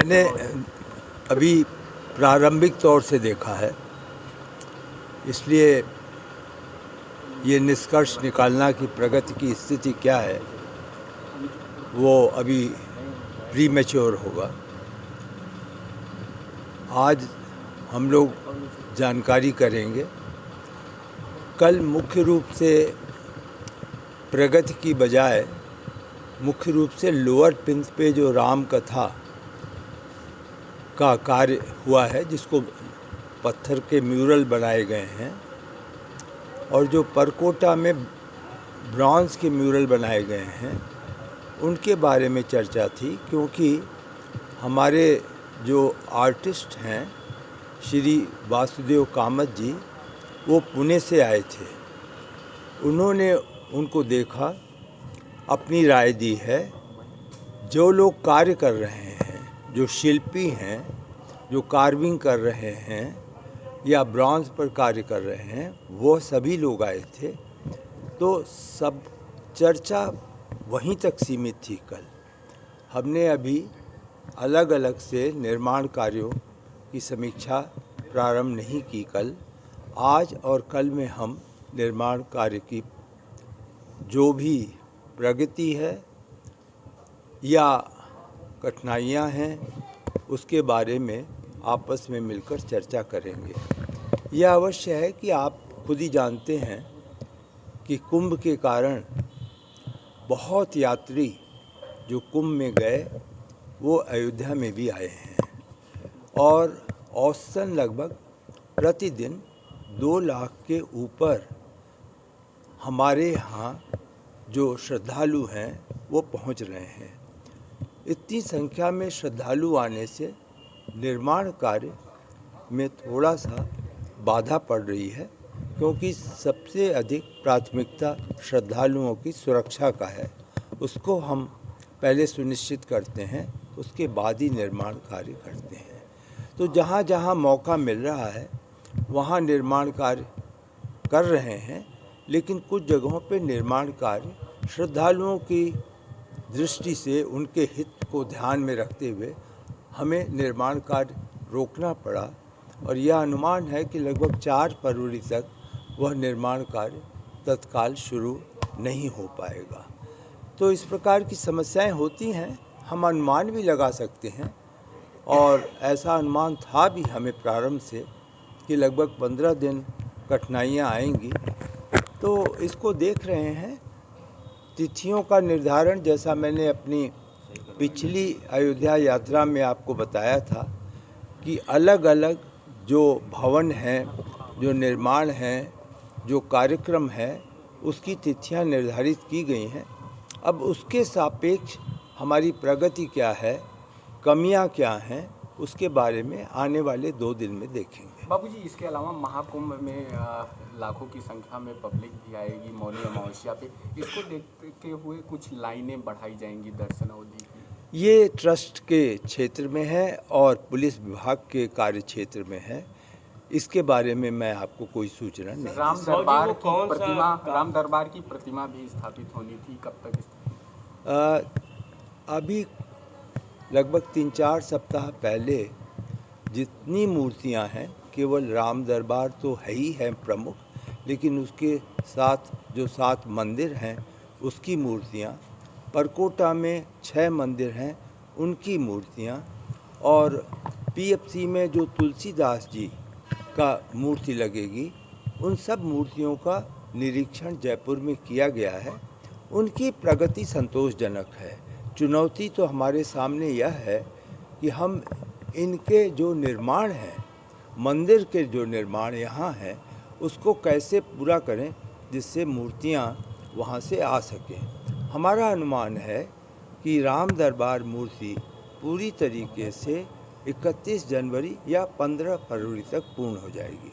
मैंने अभी प्रारंभिक तौर से देखा है, इसलिए ये निष्कर्ष निकालना कि प्रगति की स्थिति क्या है वो अभी प्रीमेच्योर होगा। आज हम लोग जानकारी करेंगे। कल मुख्य रूप से प्रगति की बजाय मुख्य रूप से लोअर पिंस पे जो राम कथा का कार्य हुआ है, जिसको पत्थर के म्यूरल बनाए गए हैं, और जो परकोटा में ब्रॉन्ज के म्यूरल बनाए गए हैं, उनके बारे में चर्चा थी। क्योंकि हमारे जो आर्टिस्ट हैं श्री वासुदेव कामत जी, वो पुणे से आए थे। उन्होंने उनको देखा, अपनी राय दी है। जो लोग कार्य कर रहे हैं, जो शिल्पी हैं, जो कार्विंग कर रहे हैं या ब्रॉन्ज पर कार्य कर रहे हैं, वो सभी लोग आए थे। तो सब चर्चा वहीं तक सीमित थी। कल हमने अभी अलग अलग से निर्माण कार्यों की समीक्षा प्रारंभ नहीं की। कल, आज और कल में हम निर्माण कार्य की जो भी प्रगति है या कठिनाइयाँ हैं, उसके बारे में आपस में मिलकर चर्चा करेंगे। यह अवश्य है कि आप खुद ही जानते हैं कि कुंभ के कारण बहुत यात्री जो कुंभ में गए वो अयोध्या में भी आए हैं, और औसतन लगभग प्रतिदिन 2 लाख के ऊपर हमारे यहाँ जो श्रद्धालु हैं वो पहुँच रहे हैं। इतनी संख्या में श्रद्धालु आने से निर्माण कार्य में थोड़ा सा बाधा पड़ रही है, क्योंकि सबसे अधिक प्राथमिकता श्रद्धालुओं की सुरक्षा का है। उसको हम पहले सुनिश्चित करते हैं, उसके बाद ही निर्माण कार्य करते हैं। तो जहाँ जहाँ मौका मिल रहा है वहाँ निर्माण कार्य कर रहे हैं, लेकिन कुछ जगहों पे निर्माण कार्य श्रद्धालुओं की दृष्टि से उनके हित को ध्यान में रखते हुए हमें निर्माण कार्य रोकना पड़ा, और यह अनुमान है कि लगभग 4 फरवरी तक वह निर्माण कार्य तत्काल शुरू नहीं हो पाएगा। तो इस प्रकार की समस्याएं होती हैं, हम अनुमान भी लगा सकते हैं, और ऐसा अनुमान था भी हमें प्रारंभ से कि लगभग 15 दिन कठिनाइयां आएंगी। तो इसको देख रहे हैं। तिथियों का निर्धारण, जैसा मैंने अपनी पिछली अयोध्या यात्रा में आपको बताया था कि अलग अलग जो भवन हैं, जो निर्माण हैं, जो कार्यक्रम है, उसकी तिथियां निर्धारित की गई हैं। अब उसके सापेक्ष हमारी प्रगति क्या है, कमियां क्या हैं, उसके बारे में आने वाले 2 दिन में देखेंगे। बाबूजी, इसके अलावा महाकुंभ में लाखों की संख्या में पब्लिक भी आएगी मौनी अमावस्या पे। इसको देखते हुए कुछ लाइनें बढ़ाई जाएंगी दर्शन अवधि की। ये ट्रस्ट के क्षेत्र में है और पुलिस विभाग के कार्य क्षेत्र में है। इसके बारे में मैं आपको कोई सूचना नहीं। राम दरबार की प्रतिमा भी स्थापित होनी थी, कब तक? अभी लगभग 3-4 सप्ताह पहले जितनी मूर्तियां हैं, केवल राम दरबार तो है ही है प्रमुख, लेकिन उसके साथ जो 7 मंदिर हैं उसकी मूर्तियां, परकोटा में 6 मंदिर हैं उनकी मूर्तियां, और पीएफसी में जो तुलसीदास जी का मूर्ति लगेगी, उन सब मूर्तियों का निरीक्षण जयपुर में किया गया है। उनकी प्रगति संतोषजनक है। चुनौती तो हमारे सामने यह है कि हम इनके जो निर्माण हैं, मंदिर के जो निर्माण यहाँ हैं, उसको कैसे पूरा करें जिससे मूर्तियाँ वहाँ से आ सकें। हमारा अनुमान है कि राम दरबार मूर्ति पूरी तरीके से 31 जनवरी या 15 फरवरी तक पूर्ण हो जाएगी।